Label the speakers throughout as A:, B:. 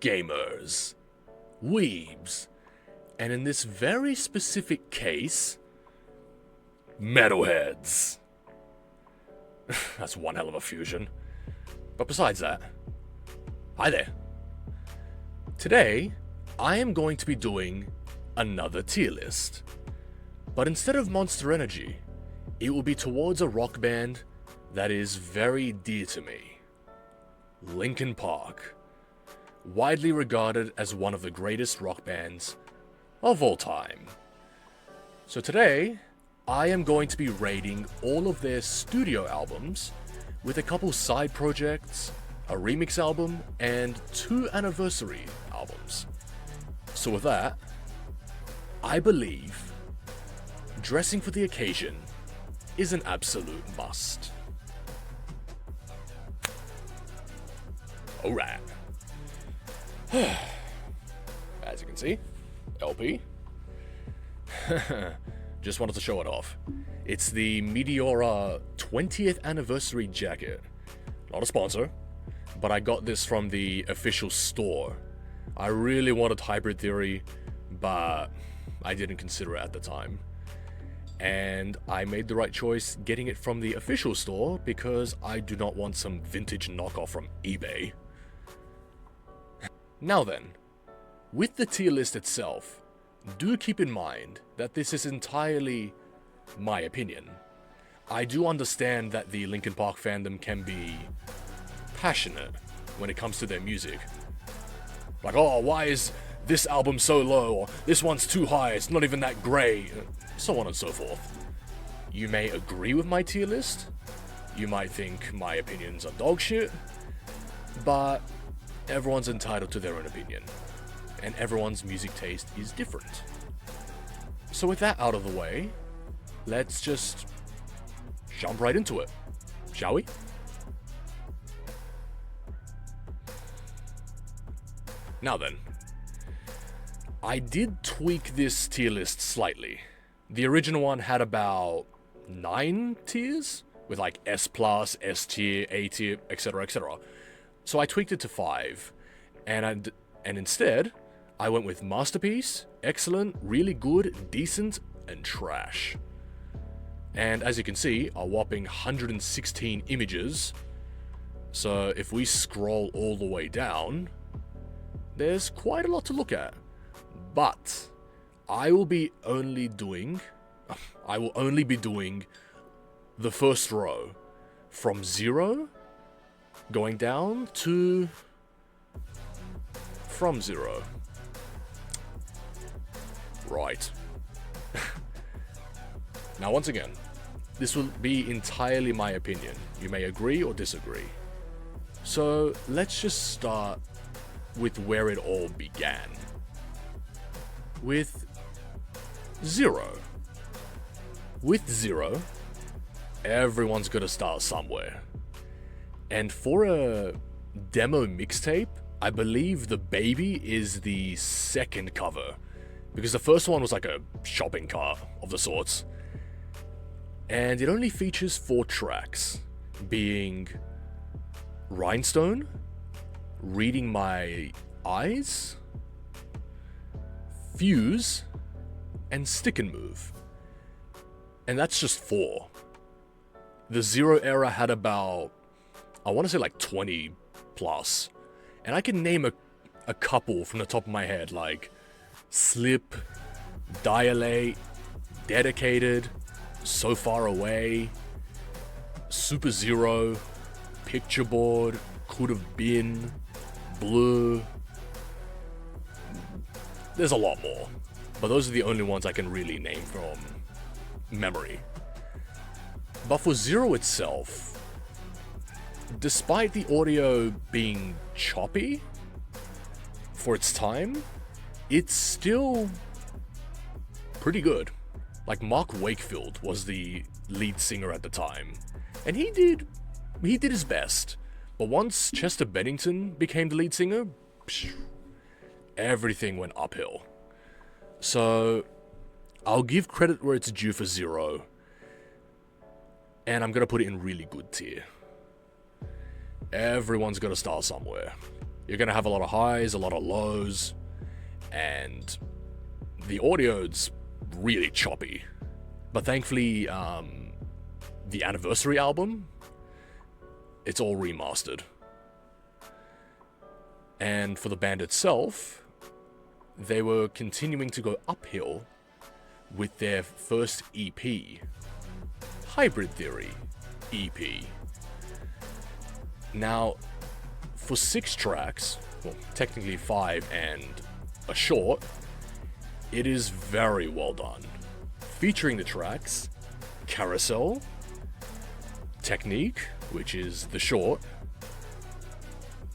A: gamers, weebs, and in this very specific case, metalheads. That's one hell of a fusion. But besides that, hi there. Today, I am going to be doing another tier list. But instead of Monster Energy, it will be towards a rock band that is very dear to me. Linkin Park. Widely regarded as one of the greatest rock bands of all time. So today, I am going to be rating all of their studio albums with a couple side projects, a remix album, and 2 anniversary albums. So with that, I believe dressing for the occasion is an absolute must. Alright. As you can see, LP. Just wanted to show it off. It's the Meteora 20th anniversary jacket. Not a sponsor, but I got this from the official store. I really wanted Hybrid Theory, but I didn't consider it at the time. And I made the right choice getting it from the official store because I do not want some vintage knockoff from eBay. Now then, with the tier list itself, do keep in mind that this is entirely my opinion. I do understand that the Linkin Park fandom can be passionate when it comes to their music. Like, oh, why is this album so low, or this one's too high, it's not even that great, so on and so forth. You may agree with my tier list, you might think my opinions are dog shit, but everyone's entitled to their own opinion, and everyone's music taste is different. So with that out of the way, let's just jump right into it, shall we? Now then, I did tweak this tier list slightly. The original one had about 9 tiers, with like S+, S tier, A tier, etc, etc. So I tweaked it to 5, and instead, I went with Masterpiece, Excellent, Really Good, Decent, and Trash. And as you can see, a whopping 116 images. So if we scroll all the way down, there's quite a lot to look at. But I will only be doing the first row from Xero going down to from Xero. Right. Now once again, this will be entirely my opinion. You may agree or disagree. So let's just start with where it all began. With Xero. With Xero, everyone's gotta start somewhere. And for a demo mixtape, I believe The Baby is the second cover, because the first one was like a shopping cart of the sorts. And it only features 4 tracks, being Rhinestone, Reading My Eyes, Fuse, and Stick and Move. And that's just 4. The Xero era had about, I want to say like 20 plus. And I can name a couple from the top of my head, like Slip, Dilate, Dedicated, So Far Away, Super Xero, Picture Board, Could Have Been, Blue. There's a lot more, but those are the only ones I can really name from memory. But for Xero itself, despite the audio being choppy for its time, it's still pretty good. Like, Mark Wakefield was the lead singer at the time, and he did his best. But once Chester Bennington became the lead singer, everything went uphill. So I'll give credit where it's due for Xero, and I'm gonna put it in really good tier. Everyone's gotta start somewhere. You're gonna have a lot of highs, a lot of lows, and the audio's really choppy. But thankfully, the anniversary album, it's all remastered. And for the band itself, they were continuing to go uphill with their first EP, Hybrid Theory EP. Now, for 6 tracks, well, technically 5 and a short, it is very well done. Featuring the tracks Carousel, Technique, which is the short,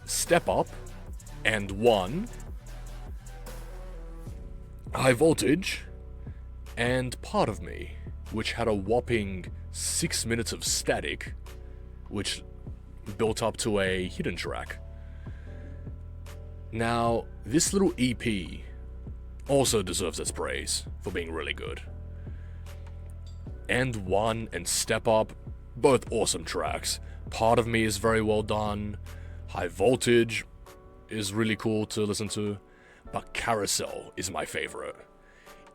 A: Step Up, and One, High Voltage, and Part of Me, which had a whopping 6 minutes of static, which built up to a hidden track. Now, this little EP also deserves its praise for being really good. And One and Step Up, both awesome tracks. Part of Me is very well done. High Voltage is really cool to listen to. But Carousel is my favorite.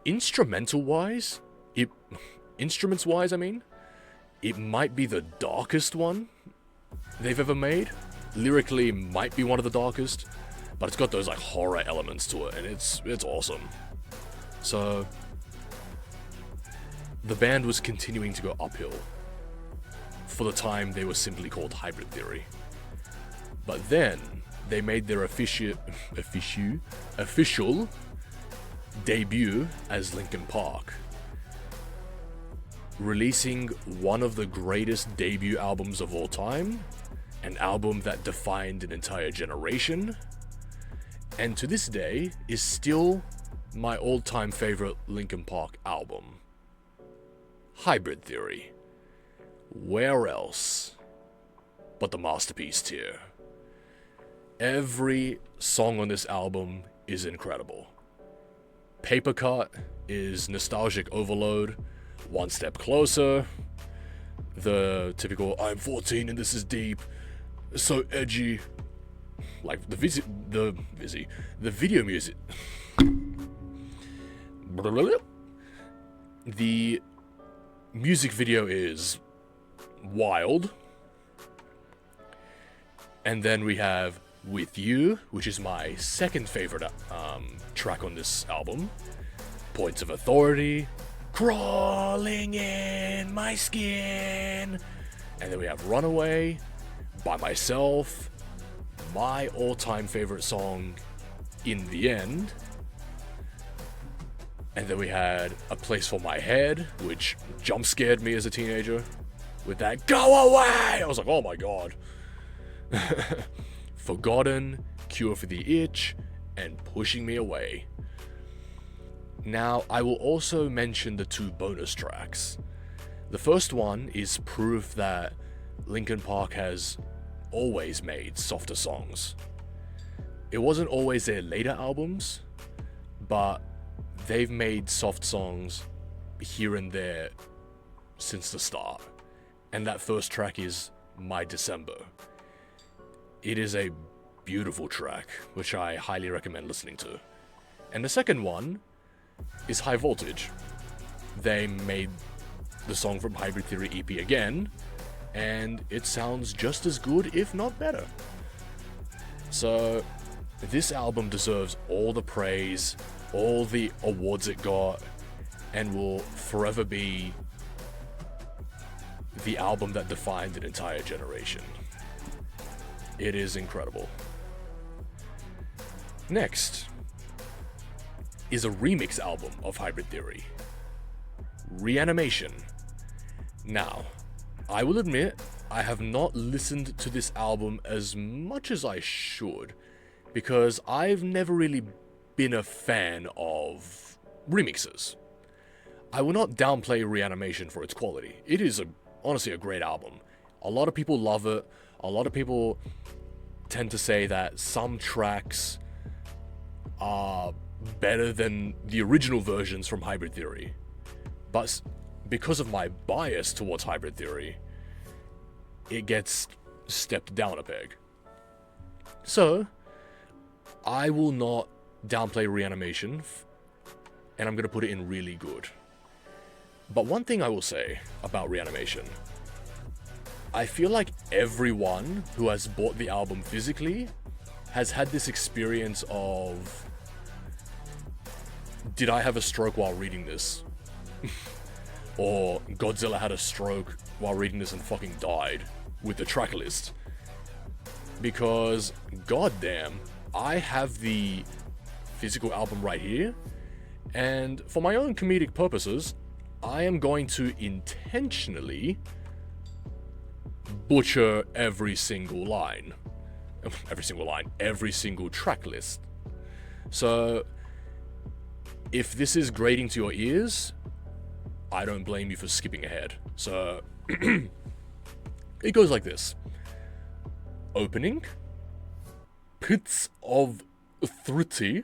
A: Instruments-wise, I mean, it might be the darkest one they've ever made. Lyrically, might be one of the darkest, but it's got those like horror elements to it, and it's awesome. So the band was continuing to go uphill for the time they were simply called Hybrid Theory. But then they made their official debut as Linkin Park, releasing one of the greatest debut albums of all time, an album that defined an entire generation, and to this day is still my all-time favorite Linkin Park album, Hybrid Theory. Where else but the masterpiece tier? Every song on this album is incredible. Papercut is nostalgic overload. One Step Closer, the typical I'm 14 and this is deep, so edgy. Like the video music. The music video is wild. And then we have With You, which is my second favorite track on this album. Points of Authority, Crawling in My Skin. And then we have Runaway, By Myself, my all-time favorite song, In the End. And then we had A Place for My Head, which jump scared me as a teenager with that "Go away!" I was like, oh my god. Forgotten, Cure for the Itch, and Pushing Me Away. Now, I will also mention the 2 bonus tracks. The first one is proof that Linkin Park has always made softer songs. It wasn't always their later albums, but they've made soft songs here and there since the start. And that first track is My December. It is a beautiful track, which I highly recommend listening to. And the second one is High Voltage. They made the song from Hybrid Theory EP again, and it sounds just as good, if not better. So, this album deserves all the praise, all the awards it got, and will forever be the album that defined an entire generation. It is incredible. Next is a remix album of Hybrid Theory, Reanimation. Now, I will admit, I have not listened to this album as much as I should, because I've never really been a fan of remixes. I will not downplay Reanimation for its quality. It is honestly a great album. A lot of people love it. A lot of people tend to say that some tracks are better than the original versions from Hybrid Theory. But because of my bias towards Hybrid Theory, it gets stepped down a peg. So, I will not downplay Reanimation, and I'm going to put it in really good. But one thing I will say about Reanimation, I feel like everyone who has bought the album physically has had this experience of, did I have a stroke while reading this? Or Godzilla had a stroke while reading this and fucking died with the track list. Because, goddamn, I have the physical album right here, and for my own comedic purposes, I am going to intentionally butcher every single line. Every single track list. So, if this is grating to your ears, I don't blame you for skipping ahead. So, it goes like this. Opening, Pits of Thruti,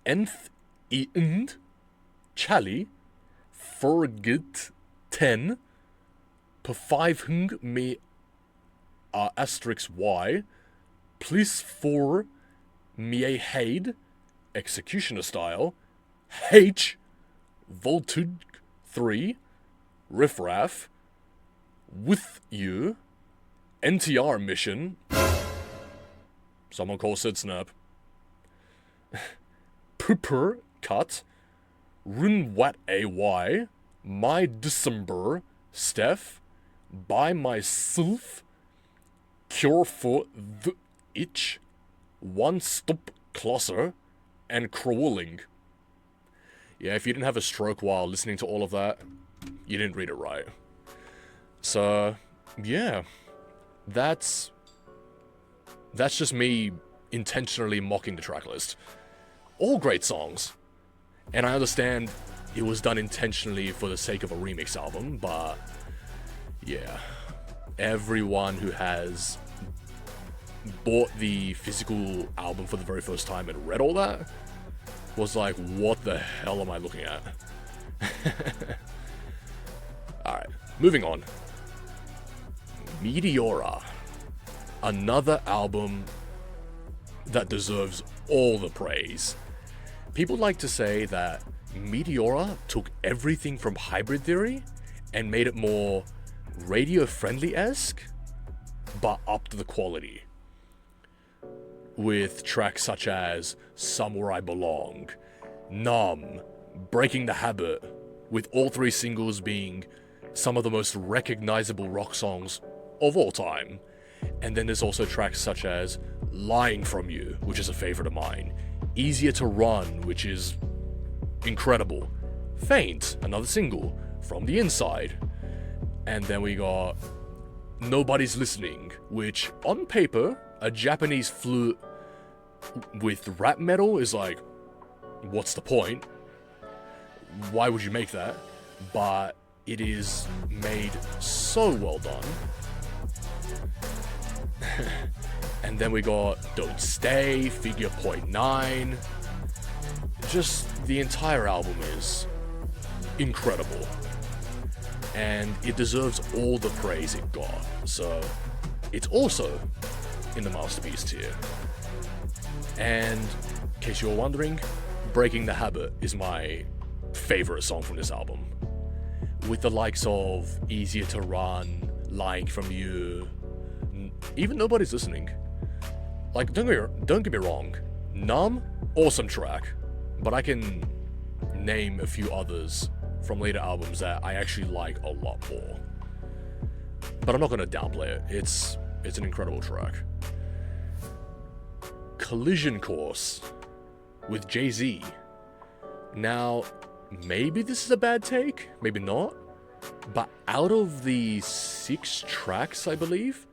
A: Nth End, Chali, Forget 10, P5 me asterisk Y, Please for me Haid, Executioner Style, H, Voltage 3, Riffraff, With You, NTR Mission, someone call Sid Snap, Papercuts, Runwat AY, My December, Steph, By Myself, Cure for the Itch, One Stop Closer, and Crawling. Yeah, if you didn't have a stroke while listening to all of that, you didn't read it right. So, yeah, that's just me intentionally mocking the track list. All great songs. And I understand it was done intentionally for the sake of a remix album, but yeah, everyone who has bought the physical album for the very first time and read all that was like, what the hell am I looking at? Alright, moving on. Meteora. Another album that deserves all the praise. People like to say that Meteora took everything from Hybrid Theory and made it more radio-friendly-esque, but upped the quality. With tracks such as Somewhere I Belong, Numb, Breaking the Habit, with all three singles being some of the most recognizable rock songs of all time. And then there's also tracks such as Lying From You, which is a favorite of mine, Easier to Run, which is incredible, Faint, another single, From the Inside, and then we got Nobody's Listening, which on paper, a Japanese flute with rap metal is like, what's the point? Why would you make that? But it is made so well done. And then we got Don't Stay, Figure Point 9. Just the entire album is incredible. And it deserves all the praise it got. So it's also in the masterpiece tier. And in case you're wondering, Breaking the Habit is my favorite song from this album. With the likes of Easier to Run, Lying From You, even Nobody's Listening. Like, don't get me wrong, Numb, awesome track, but I can name a few others from later albums that I actually like a lot more. But I'm not gonna downplay it. It's an incredible track. Collision Course with Jay-Z. Now, maybe this is a bad take, maybe not, but out of the 6 tracks, I believe,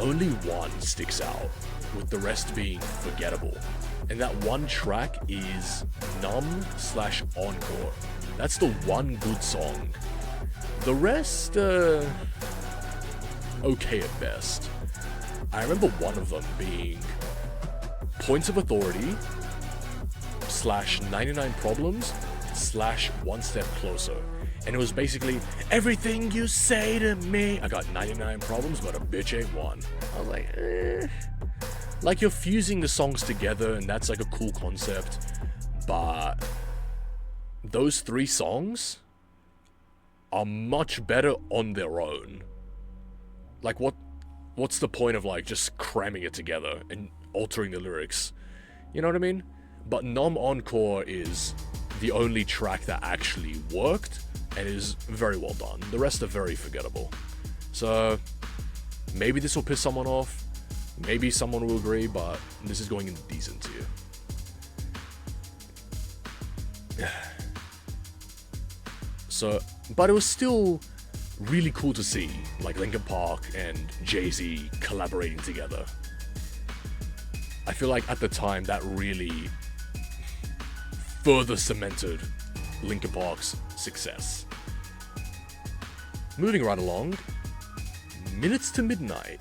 A: only one sticks out, with the rest being forgettable. And that one track is Numb/Encore. That's the one good song. The rest, okay at best. I remember one of them being Points of Authority /99 Problems /One Step Closer. And it was basically, everything you say to me. I got 99 problems, but a bitch ain't one. I was like, Like, you're fusing the songs together, and that's like a cool concept, but those 3 songs are much better on their own. Like, what's the point of, like, just cramming it together and altering the lyrics? You know what I mean? But Nom Encore is the only track that actually worked and is very well done. The rest are very forgettable. So maybe this will piss someone off, maybe someone will agree, but this is going in decent tier. So, but it was still really cool to see, like, Linkin Park and Jay-Z collaborating together. I feel like at the time that really further cemented Linkin Park's success. Moving right along, Minutes to Midnight.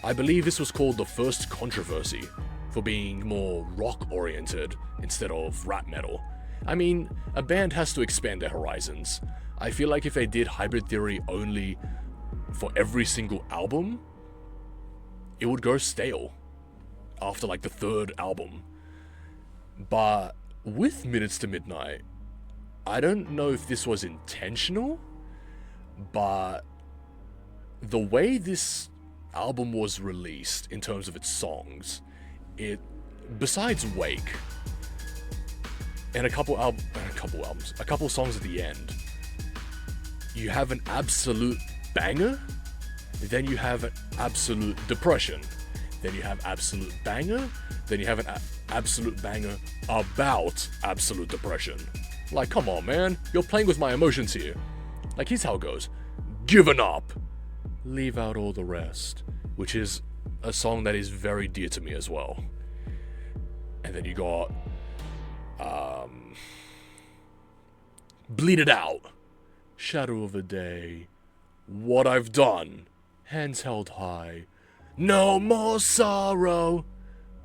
A: I believe this was called the first controversy for being more rock-oriented instead of rap metal. I mean, a band has to expand their horizons. I feel like if they did Hybrid Theory only for every single album, it would go stale after like the 3rd album. But with Minutes to Midnight, I don't know if this was intentional, but the way this album was released in terms of its songs, besides Wake and a couple songs at the end, you have an absolute banger, then you have an absolute depression, then you have absolute banger, then you have an absolute banger about absolute depression. Like, come on, man, you're playing with my emotions here. Like, here's how it goes: given up, leave out all the rest, which is a song that is very dear to me as well. And then you got Bleed It Out, Shadow of a Day, What I've Done, Hands Held High, No More Sorrow,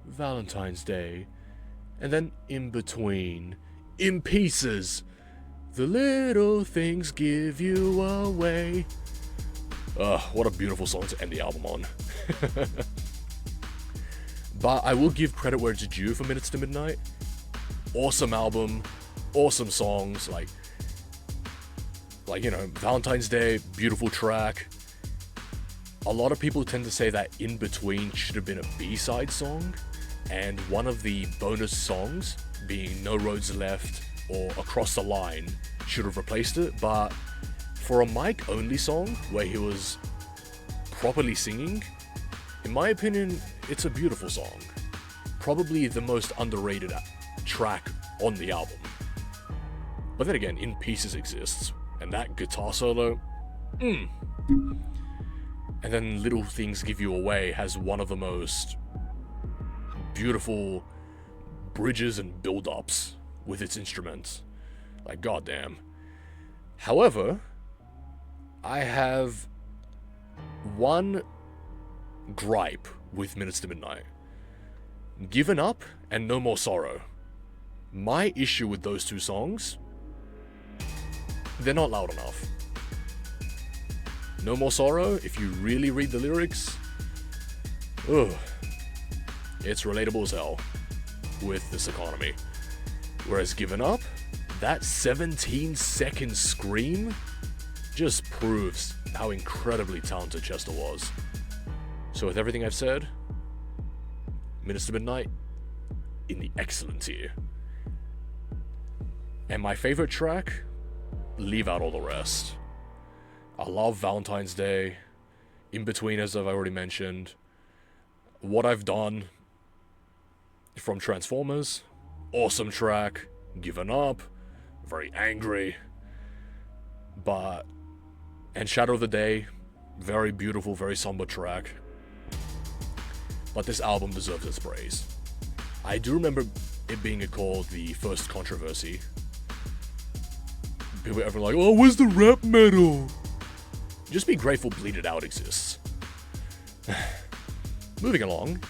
A: Valentine's Day, and then In Between, In Pieces, The Little Things Give You Away. What a beautiful song to end the album on. But I will give credit where it's due for Minutes to Midnight. Awesome album, awesome songs, like, you know, Valentine's Day, beautiful track. A lot of people tend to say that In Between should have been a B-side song, and one of the bonus songs, being No Roads Left or Across the Line, should have replaced it. But for a mic-only song where he was properly singing, in my opinion, it's a beautiful song. Probably the most underrated track on the album. But then again, In Pieces exists, and that guitar solo, And then Little Things Give You Away has one of the most beautiful bridges and build-ups with its instruments. Like, goddamn. However, I have one gripe with Minutes to Midnight. Given Up and No More Sorrow. My issue with those 2 songs, they're not loud enough. No More Sorrow, if you really read the lyrics, it's relatable as hell with this economy. Whereas Given Up, that 17-second scream just proves how incredibly talented Chester was. So with everything I've said, Minutes to Midnight in the excellent tier. And my favorite track, leave out all the rest. I love Valentine's Day, In Between, as I've already mentioned, What I've Done from Transformers, awesome track, Given Up, very angry, and Shadow of the Day, very beautiful, very somber track. But this album deserves its praise. I do remember it being called the first controversy. People ever like, oh, where's the rap metal? Just be grateful Bleed It Out exists. Moving along,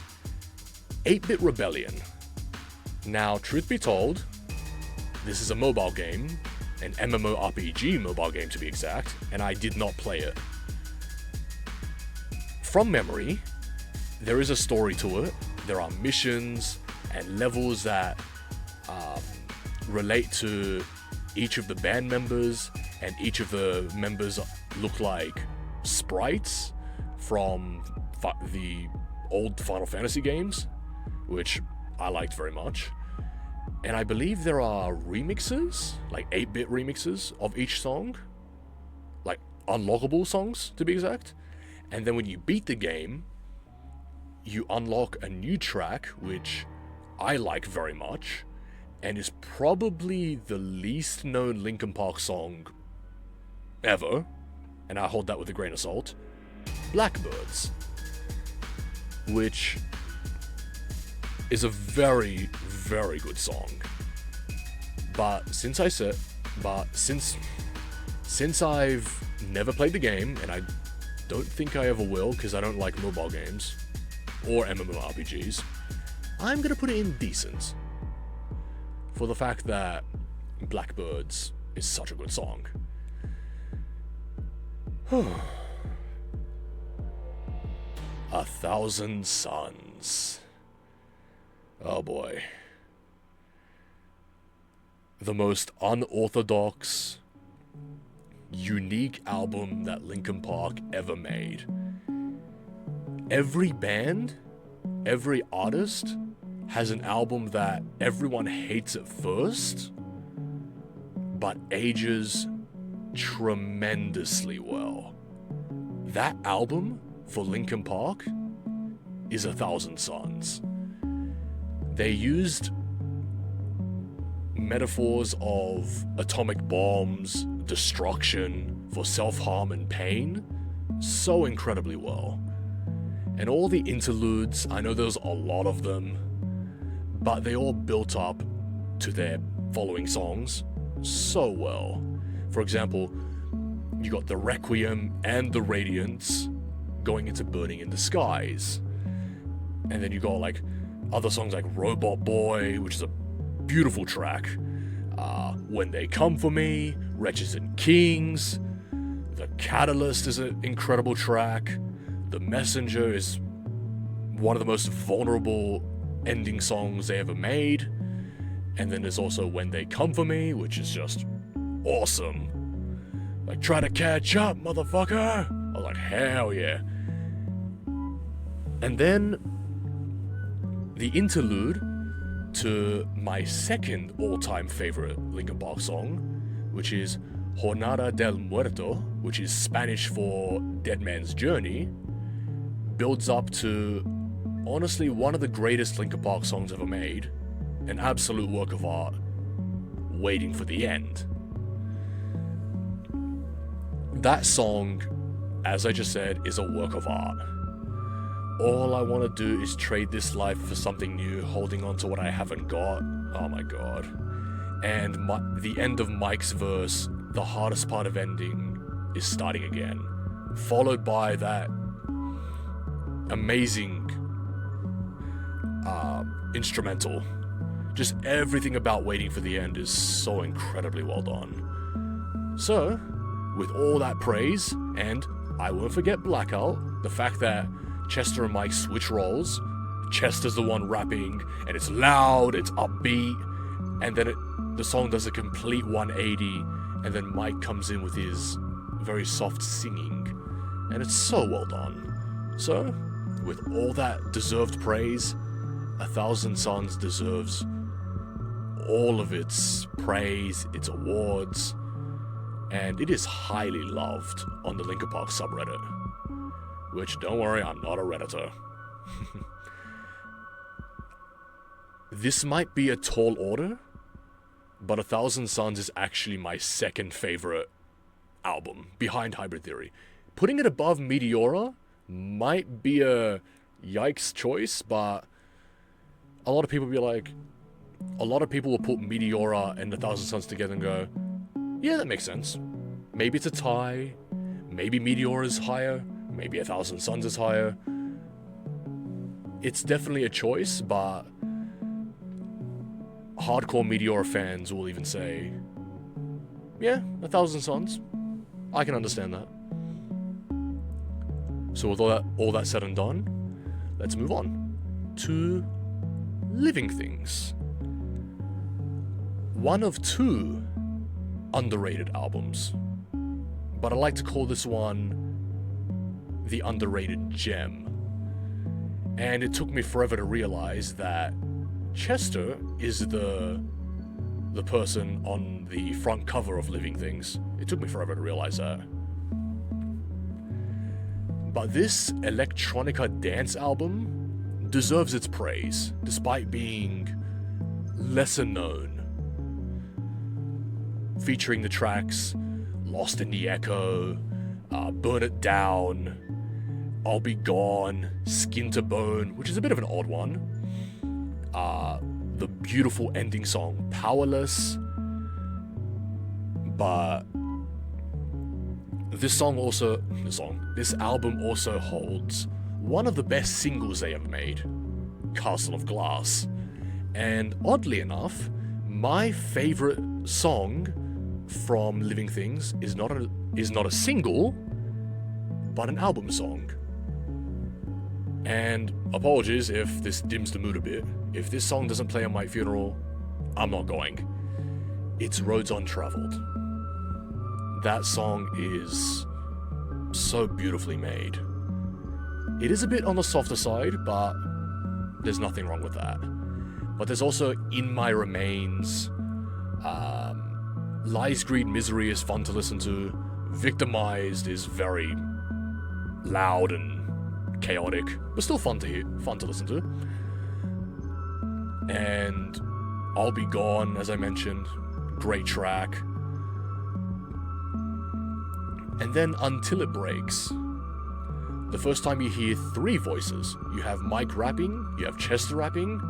A: 8-Bit Rebellion. Now, truth be told, this is a mobile game, an MMORPG mobile game to be exact, and I did not play it. From memory, there is a story to it. There are missions and levels that relate to each of the band members, and each of the members look like sprites from the old Final Fantasy games, which I liked very much. And I believe there are remixes, like 8-bit remixes of each song, like unlockable songs to be exact. And then when you beat the game, you unlock a new track, which I like very much, and is probably the least known Linkin Park song ever, and I hold that with a grain of salt, Blackbirds, which is a very, very good song. But since I've never played the game, and I don't think I ever will because I don't like mobile games or MMORPGs, I'm gonna put it in decent for the fact that Blackbirds is such a good song. 1,000 Suns. Oh boy. The most unorthodox, unique album that Linkin Park ever made. Every band, every artist has an album that everyone hates at first, but ages tremendously well. That album for Linkin Park is 1,000 Suns. They used metaphors of atomic bombs, destruction, for self-harm and pain so incredibly well. And all the interludes, I know there's a lot of them, but they all built up to their following songs so well. For example, you got the Requiem and the Radiance going into Burning in the Skies. And then you got like other songs like Robot Boy, which is a beautiful track. When They Come For Me, Wretches and Kings. The Catalyst is an incredible track. The Messenger is one of the most vulnerable ending songs they ever made. And then there's also When They Come For Me, which is just awesome. Like, try to catch up, motherfucker! I was like, hell yeah. And then the interlude to my second all-time favorite Linkin Park song, which is Jornada del Muerto, which is Spanish for Dead Man's Journey, builds up to honestly one of the greatest Linkin Park songs ever made, an absolute work of art, Waiting for the End. That song, as I just said, is a work of art. All I want to do is trade this life for something new, holding on to what I haven't got. Oh my god. And the end of Mike's verse, the hardest part of ending, is starting again. Followed by that amazing instrumental. Just everything about Waiting for the End is so incredibly well done. So, with all that praise, and I won't forget Blackout, the fact that Chester and Mike switch roles, Chester's the one rapping, and it's loud, it's upbeat, and then the song does a complete 180, and then Mike comes in with his very soft singing, and it's so well done. So, with all that deserved praise, 1,000 Suns deserves all of its praise, its awards, and it is highly loved on the Linkin Park subreddit. Which, don't worry, I'm not a Redditor. This might be a tall order, but 1,000 Suns is actually my second favorite album, behind Hybrid Theory. Putting it above Meteora might be a yikes choice, but a lot of people will put Meteora and 1,000 Suns together and go, yeah, that makes sense. Maybe it's a tie, maybe Meteora is higher, maybe 1,000 Suns is higher. It's definitely a choice, but hardcore Meteora fans will even say, yeah, 1,000 Suns. I can understand that. So with all that said and done, let's move on to Living Things. One of two underrated albums, but I like to call this one the underrated gem. And it took me forever to realize that Chester is the person on the front cover of Living Things. It took me forever to realize that. But this electronica dance album deserves its praise, despite being lesser known. Featuring the tracks Lost in the Echo, Burn It Down, I'll Be Gone, Skin to Bone, which is a bit of an odd one. The beautiful ending song, Powerless. But this album also holds one of the best singles they ever made, Castle of Glass. And oddly enough, my favorite song from Living Things is not a single, but an album song. And apologies if this dims the mood a bit. If this song doesn't play on my funeral, I'm not going. It's Roads Untraveled. That song is so beautifully made. It is a bit on the softer side, but there's nothing wrong with that. But there's also In My Remains, Lies, Greed, Misery is fun to listen to, Victimized is very loud and chaotic, but still fun to listen to. And I'll Be Gone, as I mentioned, great track. And then Until It Breaks. The first time you hear three voices. You have Mike rapping, you have Chester rapping,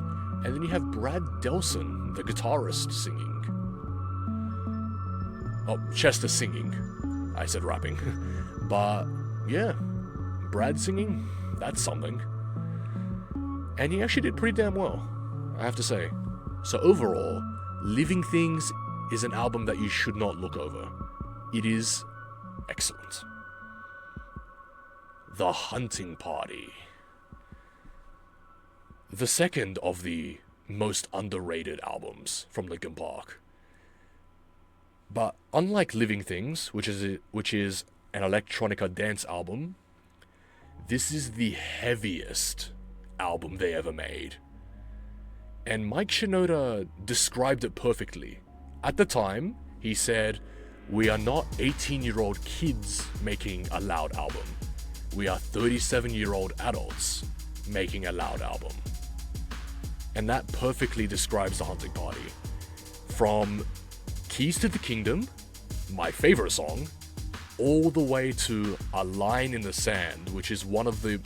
A: and then you have Brad Delson, the guitarist, singing. Oh, Chester singing. I said rapping. But, yeah, Brad singing, that's something. And he actually did pretty damn well, I have to say. So overall, Living Things is an album that you should not look over. It is excellent. The Hunting Party. The second of the most underrated albums from Linkin Park. But unlike Living Things, which is an electronica dance album, this is the heaviest album they ever made. And Mike Shinoda described it perfectly. At the time, he said, "We are not 18-year-old kids making a loud album. We are 37-year-old adults making a loud album." And that perfectly describes The Hunting Party. From Keys to the Kingdom, my favorite song, all the way to A Line in the Sand, which is one of the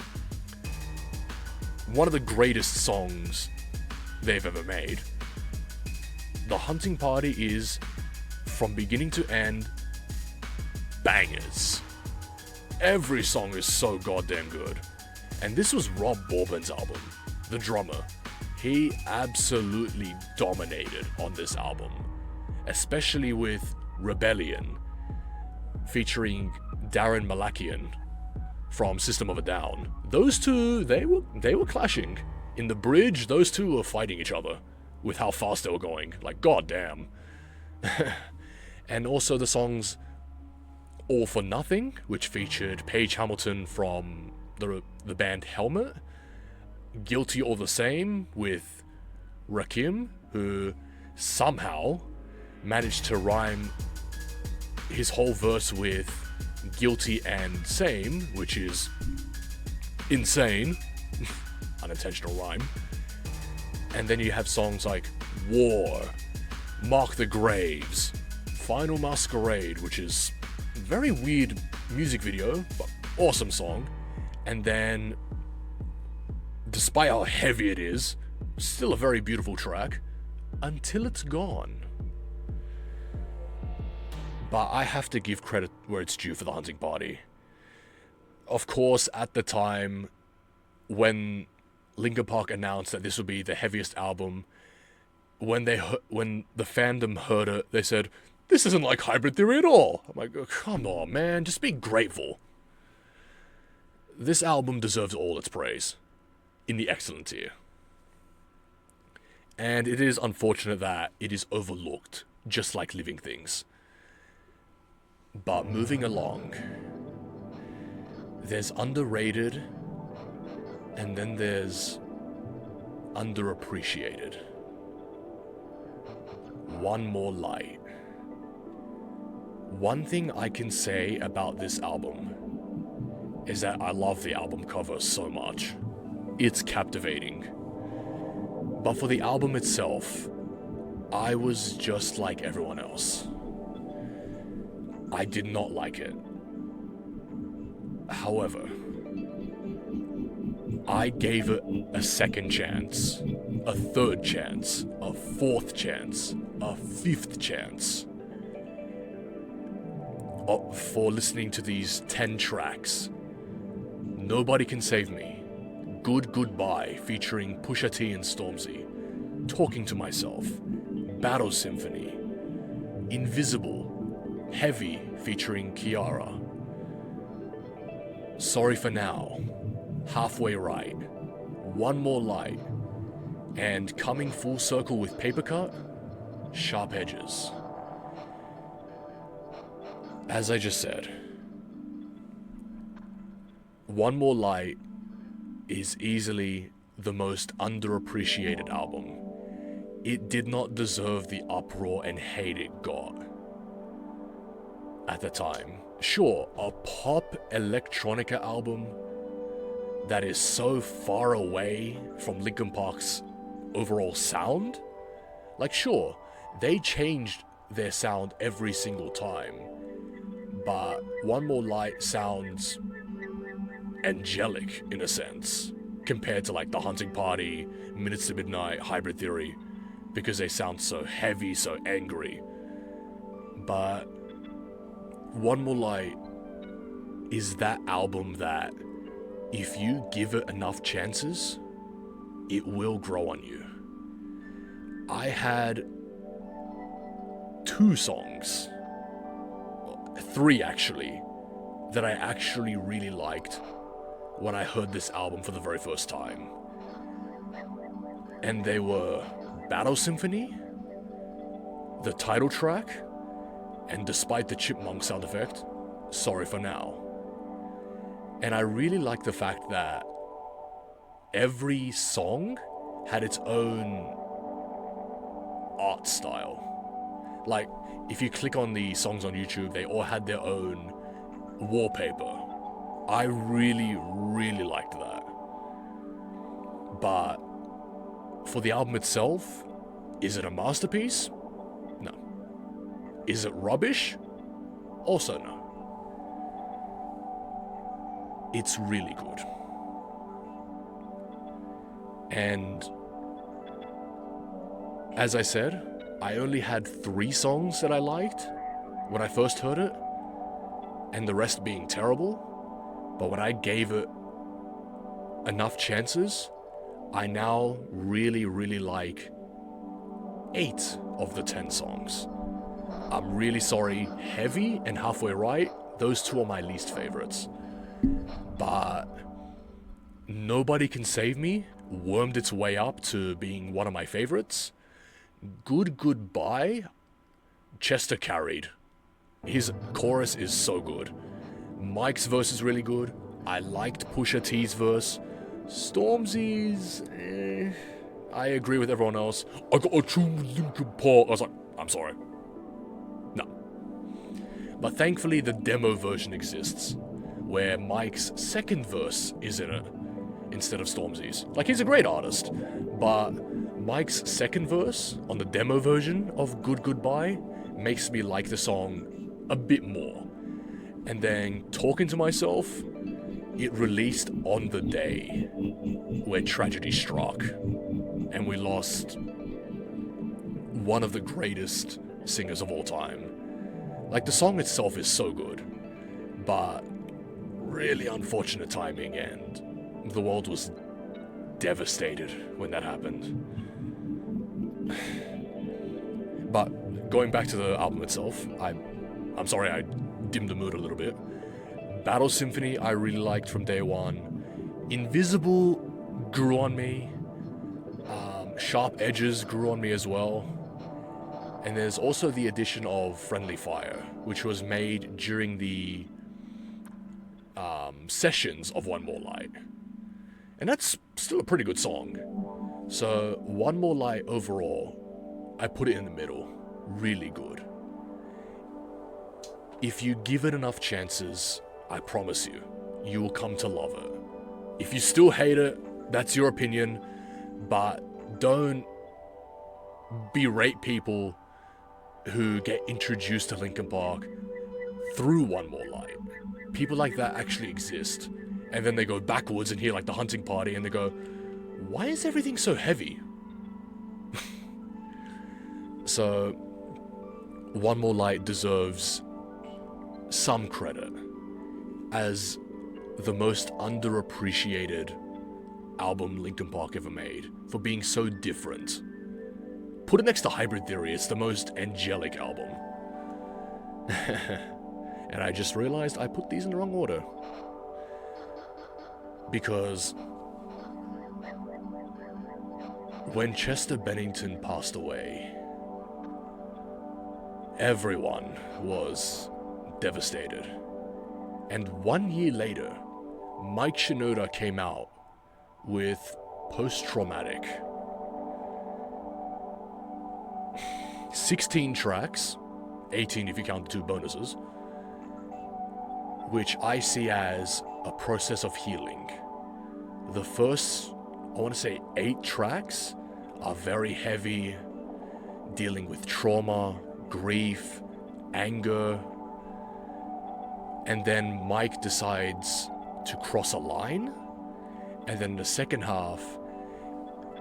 A: greatest songs they've ever made. The Hunting Party is, from beginning to end, bangers. Every song is so goddamn good. And this was Rob Bourbon's album, the drummer. He absolutely dominated on this album, especially with Rebellion, featuring Darren Malakian from System of a Down. Those two, they were clashing. In the bridge, those two were fighting each other with how fast they were going. Like, goddamn. And also the songs All for Nothing, which featured Paige Hamilton from the band Helmet. Guilty All the Same with Rakim, who somehow managed to rhyme his whole verse with guilty and same, which is insane. Unintentional rhyme. And then you have songs like War, Mark the Graves, Final Masquerade, which is a very weird music video, but awesome song. And then, despite how heavy it is, still a very beautiful track, Until It's Gone. But I have to give credit where it's due for The Hunting Party. Of course, at the time, when Linkin Park announced that this would be the heaviest album, when the fandom heard it, they said, "This isn't like Hybrid Theory at all." I'm like, oh, come on, man, just be grateful. This album deserves all its praise. in the excellent tier. And it is unfortunate that it is overlooked, just like living things. But moving along, there's underrated, and then there's underappreciated. One More Light. One thing I can say about this album is that I love the album cover so much. It's captivating. But for the album itself, I was just like everyone else. I did not like it. However, I gave it a second chance, a third chance, a fourth chance, a fifth chance. For listening to these 10 tracks. Nobody Can Save Me, Good Goodbye featuring Pusha T and Stormzy, Talking to Myself, Battle Symphony, Invisible, Heavy featuring Kiara, Sorry for Now, Halfway Right, One More Light, and coming full circle with Papercut, Sharp Edges. As I just said, One More Light is easily the most underappreciated album. It did not deserve the uproar and hate it got at the time. Sure, a pop electronica album that is so far away from Linkin Park's overall sound? Like, sure, they changed their sound every single time, but One More Light sounds angelic in a sense compared to like The Hunting Party, Minutes to Midnight, Hybrid Theory, because they sound so heavy, so angry. But One More Light is that album that if you give it enough chances, it will grow on you. I had 2 songs, 3 actually, that I actually really liked when I heard this album for the very first time. And they were Battle Symphony, the title track, and despite the chipmunk sound effect, Sorry for Now. And I really like the fact that every song had its own art style. Like, if you click on the songs on YouTube, they all had their own wallpaper. I really, really liked that. But for the album itself, is it a masterpiece? No. Is it rubbish? Also no. It's really good. And as I said, I only had 3 songs that I liked when I first heard it, and the rest being terrible. But when I gave it enough chances, I now really, really like 8 of the 10 songs. I'm really sorry, Heavy and Halfway Right, those 2 are my least favorites. But Nobody Can Save Me wormed its way up to being one of my favorites. Good Goodbye, Chester carried. His chorus is so good. Mike's verse is really good. I liked Pusha T's verse. Stormzy's, I agree with everyone else. I got a true Linkin Park. I was like, I'm sorry. No. But thankfully the demo version exists, where Mike's second verse is in it, instead of Stormzy's. Like, he's a great artist, but Mike's second verse on the demo version of Good Goodbye makes me like the song a bit more. And then Talking to Myself, it released on the day where tragedy struck, and we lost one of the greatest singers of all time. Like, the song itself is so good, but really unfortunate timing, and the world was devastated when that happened. But going back to the album itself, I'm sorry I dimmed the mood a little bit. Battle Symphony I really liked from day one. Invisible grew on me. Sharp Edges grew on me as well. And there's also the addition of Friendly Fire, which was made during the sessions of One More Light. And that's still a pretty good song. So One More Light overall, I put it in the middle. Really good. If you give it enough chances, I promise you, you will come to love it. If you still hate it, that's your opinion, but don't berate people who get introduced to Linkin Park through One More Light. People like that actually exist. And then they go backwards and hear like The Hunting Party and they go, why is everything so heavy? So, One More Light deserves some credit as the most underappreciated album Linkin Park ever made for being so different. Put it next to Hybrid Theory, it's the most angelic album. And I just realized I put these in the wrong order. Because when Chester Bennington passed away, everyone was devastated. And 1 year later, Mike Shinoda came out with Post-Traumatic. 16 tracks, 18 if you count the 2 bonuses, which I see as a process of healing. The first, I want to say 8 tracks are very heavy, dealing with trauma, grief, anger, and then Mike decides to cross a line, and then the second half,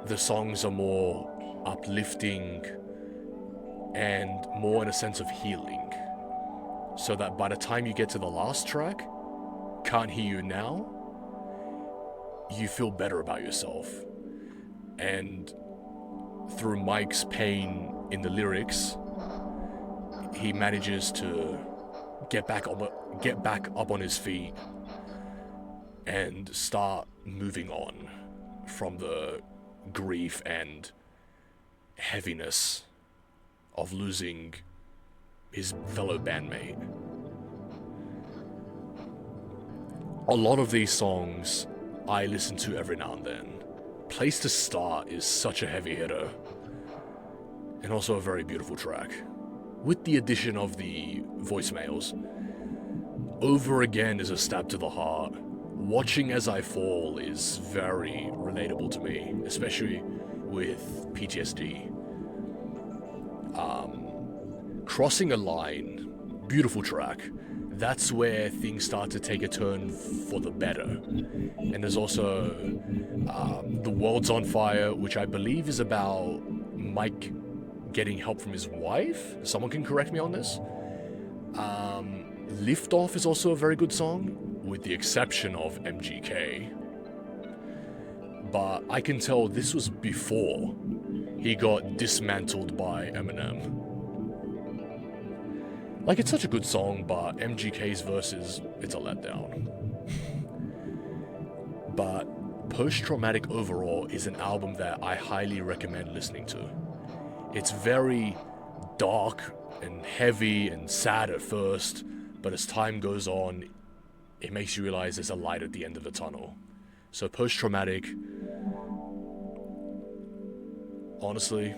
A: the songs are more uplifting and more in a sense of healing, so that by the time you get to the last track, Can't Hear You Now, you feel better about yourself. And through Mike's pain in the lyrics, he manages to get back up on his feet and start moving on from the grief and heaviness of losing his fellow bandmate. A lot of these songs I listen to every now and then. Place to Start is such a heavy hitter, and also a very beautiful track. With the addition of the voicemails, Over Again is a stab to the heart. Watching As I Fall is very relatable to me, especially with PTSD. Crossing a Line, beautiful track. That's where things start to take a turn for the better. And there's also The World's on Fire, which I believe is about Mike getting help from his wife. Someone can correct me on this. Lift Off is also a very good song, with the exception of MGK. But I can tell this was before he got dismantled by Eminem. Like, it's such a good song, but MGK's verses, it's a letdown. But Post-Traumatic overall is an album that I highly recommend listening to. It's very dark and heavy and sad at first, but as time goes on, it makes you realize there's a light at the end of the tunnel. So Post-Traumatic, honestly,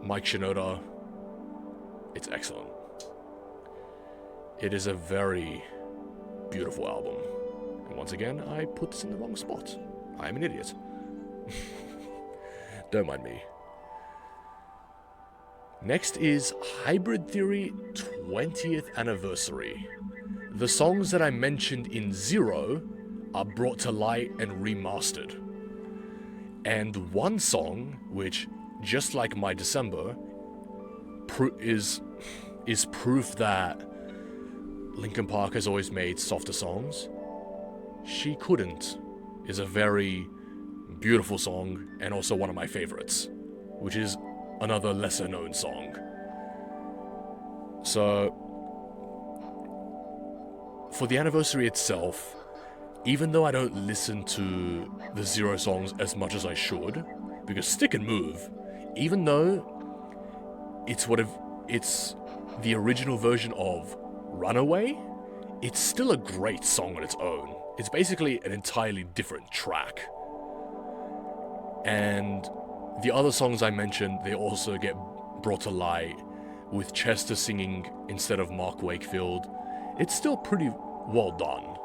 A: Mike Shinoda, it's excellent. It is a very beautiful album. And once again, I put this in the wrong spot. I am an idiot. Don't mind me. Next is Hybrid Theory 20th Anniversary. The songs that I mentioned in Xero are brought to light and remastered. And one song, which, just like My December, is proof that Linkin Park has always made softer songs. She Couldn't is a very beautiful song and also one of my favorites, which is another lesser known song. So, for the anniversary itself, even though I don't listen to the Xero songs as much as I should, because Stick and Move, even though it's the original version of Runaway, it's still a great song on its own. It's basically an entirely different track. And the other songs I mentioned, they also get brought to light with Chester singing instead of Mark Wakefield. It's still pretty well done.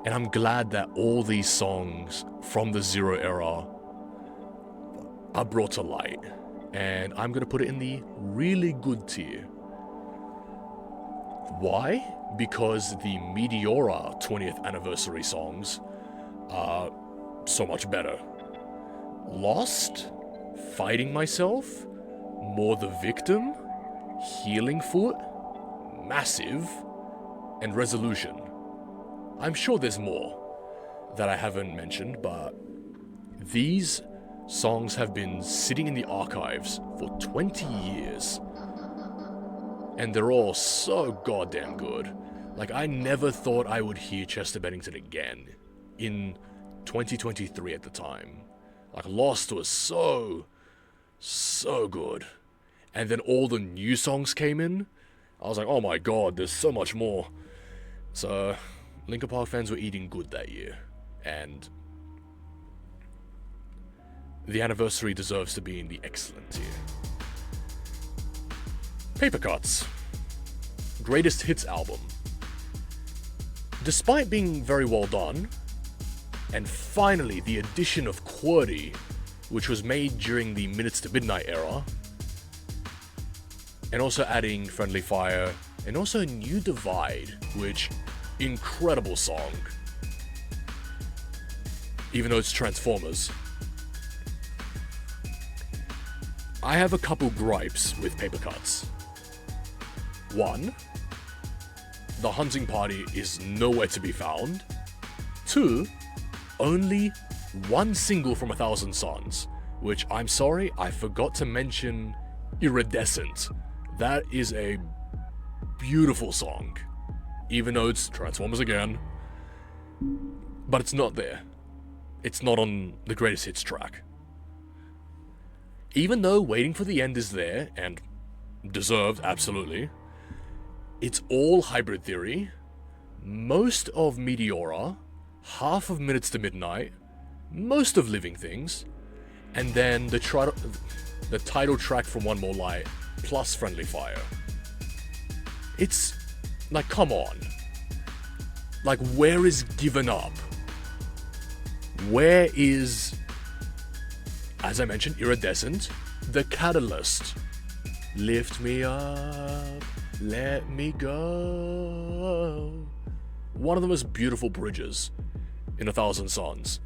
A: And I'm glad that all these songs from the Xero era are brought to light. And I'm going to put it in the really good tier. Why? Because the Meteora 20th anniversary songs are so much better. Lost, Fighting Myself, More the Victim, Healing Foot, Massive, and Resolution. I'm sure there's more that I haven't mentioned, but these songs have been sitting in the archives for 20 years. And they're all so goddamn good. Like, I never thought I would hear Chester Bennington again in 2023 at the time. Like, Lost was so good. And then all the new songs came in. I was like, oh my god, there's so much more. So, Linkin Park fans were eating good that year. And the anniversary deserves to be in the excellent tier. Papercuts. Greatest Hits album. Despite being very well done, and finally the addition of QWERTY, which was made during the Minutes to Midnight era, and also adding Friendly Fire, and also New Divide, which, incredible song. Even though it's Transformers. I have a couple gripes with Papercuts. One, the hunting party is nowhere to be found. Two, only one single from 1,000 Suns, which I'm sorry, I forgot to mention Iridescent. That is a beautiful song, even though it's Transformers again, but it's not there. It's not on the Greatest Hits track. Even though Waiting for the End is there, and deserved, absolutely, it's all Hybrid Theory, most of Meteora, half of Minutes to Midnight, most of Living Things, and then the title track from One More Light, plus Friendly Fire. It's, like, come on. Like, where is Given Up? Where is, as I mentioned, Iridescent, The Catalyst, Lift Me Up, Let Me Go. One of the most beautiful bridges in 1,000 Suns.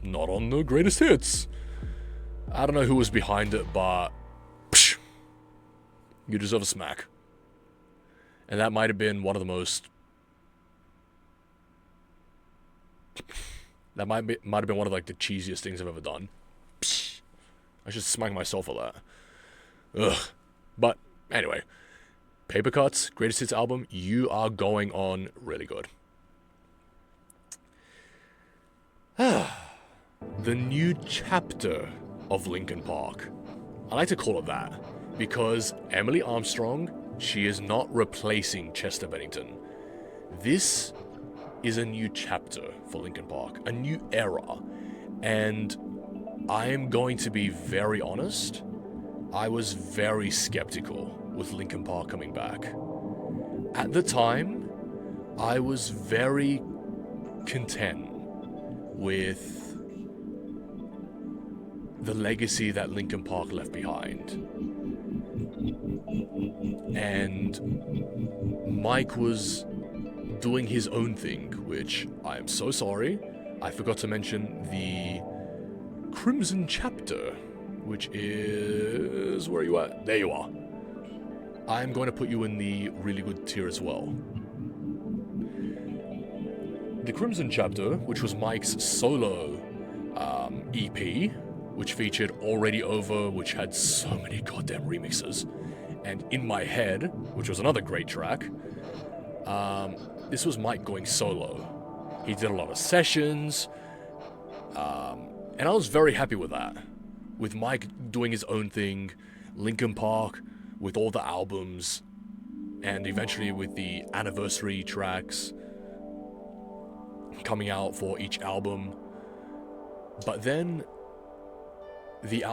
A: Not on the Greatest Hits. I don't know who was behind it, but psh, you deserve a smack. And that might have been one of the most... That might have been one of, like, the cheesiest things I've ever done. Psh, I should smack myself for that. Ugh. But, anyway. Papercuts, Greatest Hits album, you are going on really good. The new chapter of Linkin Park. I like to call it that, because Emily Armstrong, she is not replacing Chester Bennington. This is a new chapter for Linkin Park, a new era, and I am going to be very honest, I was very skeptical with Linkin Park coming back. At the time, I was very content with the legacy that Linkin Park left behind. And Mike was doing his own thing, which I am so sorry. I forgot to mention the Crimson Chapter, which is... Where are you at? There you are. I'm going to put you in the really good tier as well. The Crimson Chapter, which was Mike's solo EP, which featured Already Over, which had so many goddamn remixes, and In My Head, which was another great track. This was Mike going solo. He did a lot of sessions, and I was very happy with that. With Mike doing his own thing, Linkin Park with all the albums, and eventually with the anniversary tracks coming out for each album. But then the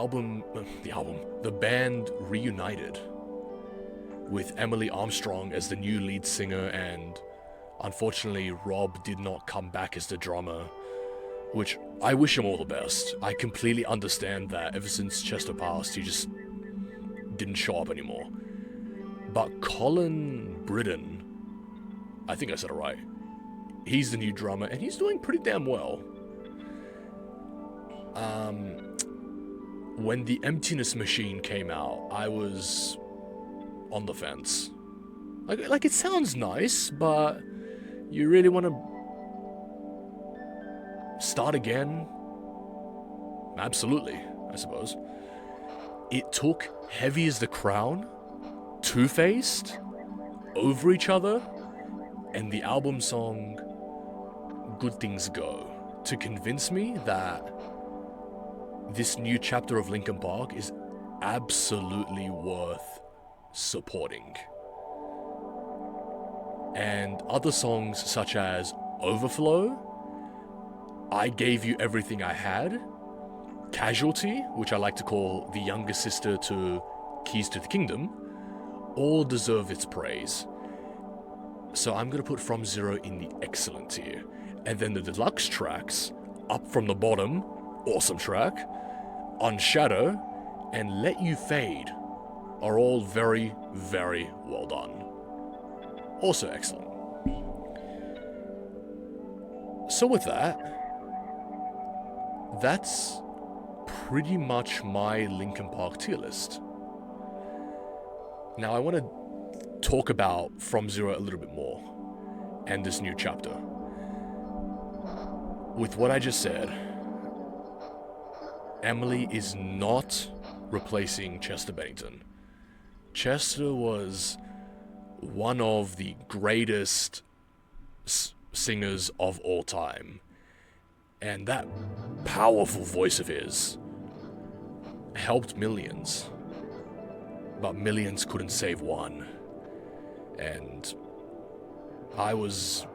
A: band reunited with Emily Armstrong as the new lead singer, and unfortunately Rob did not come back as the drummer, which I wish him all the best. I completely understand that ever since Chester passed, he just didn't show up anymore. But Colin Britton, I think I said it right, he's the new drummer, and he's doing pretty damn well. When the Emptiness Machine came out, I was on the fence. Like it sounds nice, but you really want to start again? Absolutely, I suppose. It took Heavy as the Crown, Two-Faced, Over Each Other, and the album song Good Things Go to convince me that this new chapter of Linkin Park is absolutely worth supporting. And other songs such as Overflow, I Gave You Everything I Had, Casualty, which I like to call the younger sister to Keys to the Kingdom, all deserve its praise. So I'm going to put From Zero in the excellent tier. And then the deluxe tracks, Up From the Bottom, awesome track, On Shadow, and Let You Fade are all very, very well done. Also excellent. So with that, that's pretty much my Linkin Park tier list. Now I want to talk about From Zero a little bit more, and this new chapter. With what I just said, Emily is not replacing Chester Bennington. Chester was one of the greatest singers of all time, and that powerful voice of his helped millions, but millions couldn't save one. And I was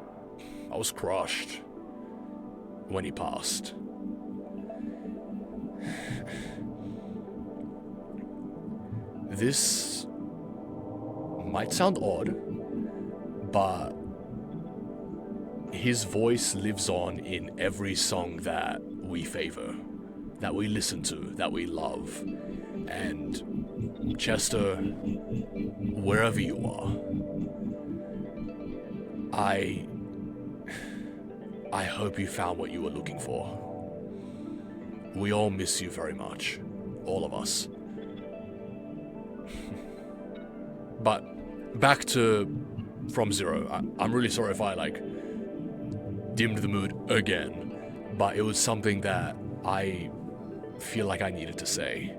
A: crushed when he passed. This might sound odd, but his voice lives on in every song that we favor, that we listen to, that we love. And Chester, wherever you are, I hope you found what you were looking for. We all miss you very much. All of us. But back to From Zero. I'm really sorry if I dimmed the mood again, but it was something that I feel like I needed to say.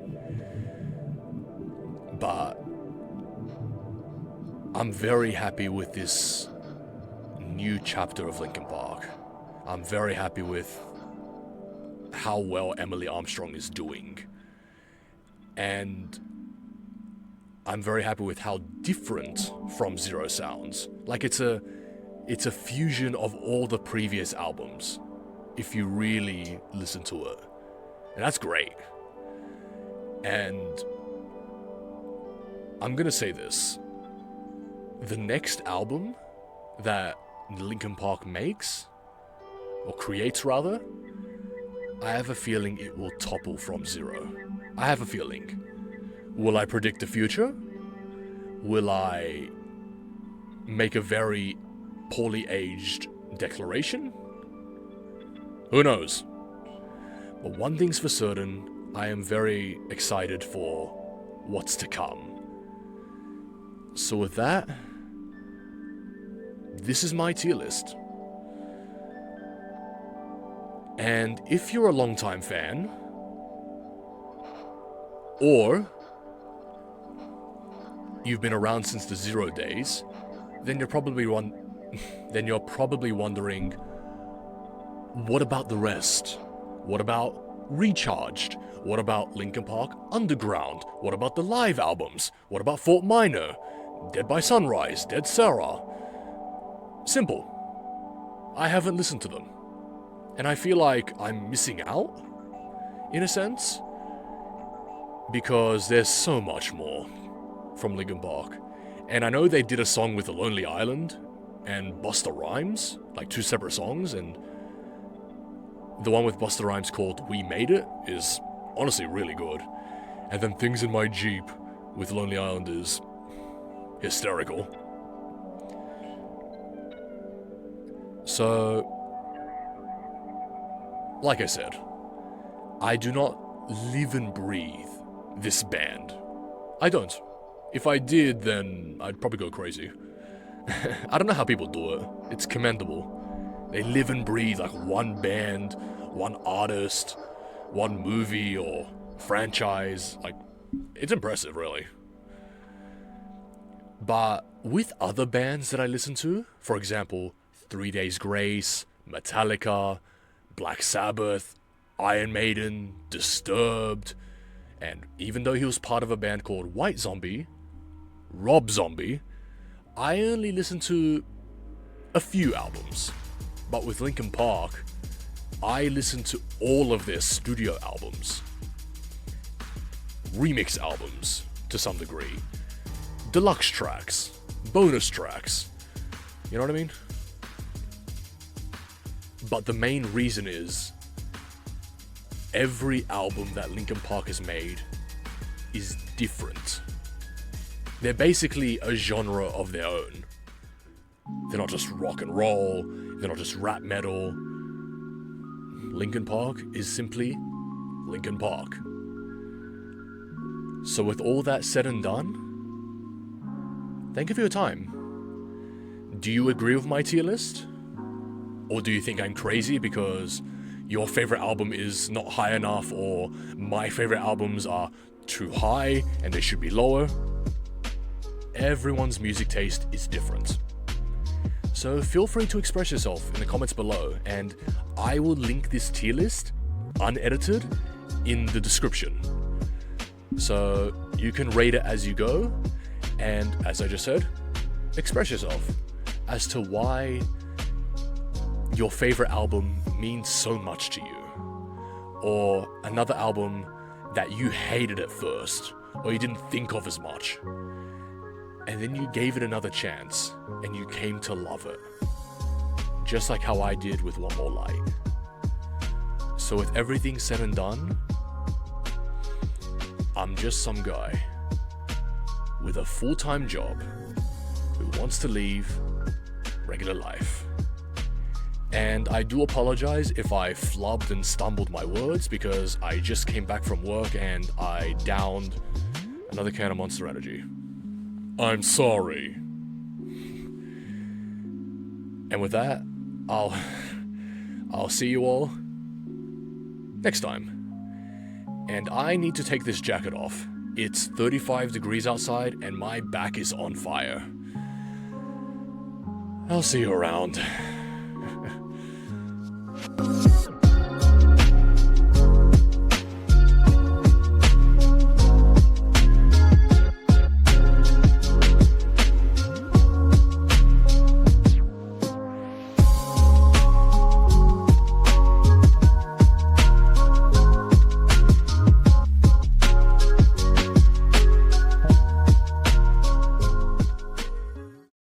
A: But I'm very happy with this new chapter of Linkin Park. I'm very happy with how well Emily Armstrong is doing. And I'm very happy with how different From Zero sounds. Like it's a fusion of all the previous albums, if you really listen to it. And that's great. And I'm gonna say this. The next album that Linkin Park makes, or creates rather, I have a feeling it will topple From Zero. I have a feeling. Will I predict the future? Will I make a very poorly aged declaration? Who knows? But one thing's for certain, I am very excited for what's to come. So with that, this is my tier list. And if you're a longtime fan, or you've been around since the Xero days, then you're probably wondering, what about the rest? What about Recharged? What about Linkin Park Underground? What about the live albums? What about Fort Minor? Dead by Sunrise? Dead Sarah? Simple. I haven't listened to them. And I feel like I'm missing out, in a sense, because there's so much more from Linkin Park. And I know they did a song with The Lonely Island and Busta Rhymes, like 2 separate songs, and the one with Busta Rhymes called We Made It is honestly really good. And then Things in My Jeep with Lonely Island is hysterical. So, like I said, I do not live and breathe this band. I don't. If I did, then I'd probably go crazy. I don't know how people do it. It's commendable. They live and breathe like one band, one artist, one movie or franchise. Like, it's impressive, really. But with other bands that I listen to, for example, 3 Days Grace, Metallica, Black Sabbath, Iron Maiden, Disturbed, and even though he was part of a band called White Zombie, Rob Zombie, I only listen to a few albums. But with Linkin Park, I listen to all of their studio albums, remix albums to some degree, deluxe tracks, bonus tracks, you know what I mean? But the main reason is every album that Linkin Park has made is different. They're basically a genre of their own. They're not just rock and roll, they're not just rap metal. Linkin Park is simply Linkin Park. So with all that said and done, thank you for your time. Do you agree with my tier list? Or do you think I'm crazy because your favorite album is not high enough, or my favorite albums are too high and they should be lower? Everyone's music taste is different. So feel free to express yourself in the comments below, and I will link this tier list, unedited, in the description. So you can rate it as you go, and as I just said, express yourself as to why your favorite album means so much to you, or another album that you hated at first, or you didn't think of as much, and then you gave it another chance, and you came to love it. Just like how I did with One More Light. So with everything said and done, I'm just some guy with a full-time job who wants to leave regular life. And I do apologize if I flubbed and stumbled my words, because I just came back from work and I downed another can of Monster Energy. I'm sorry. And with that, I'll see you all next time. And I need to take this jacket off. It's 35 degrees outside and my back is on fire. I'll see you around.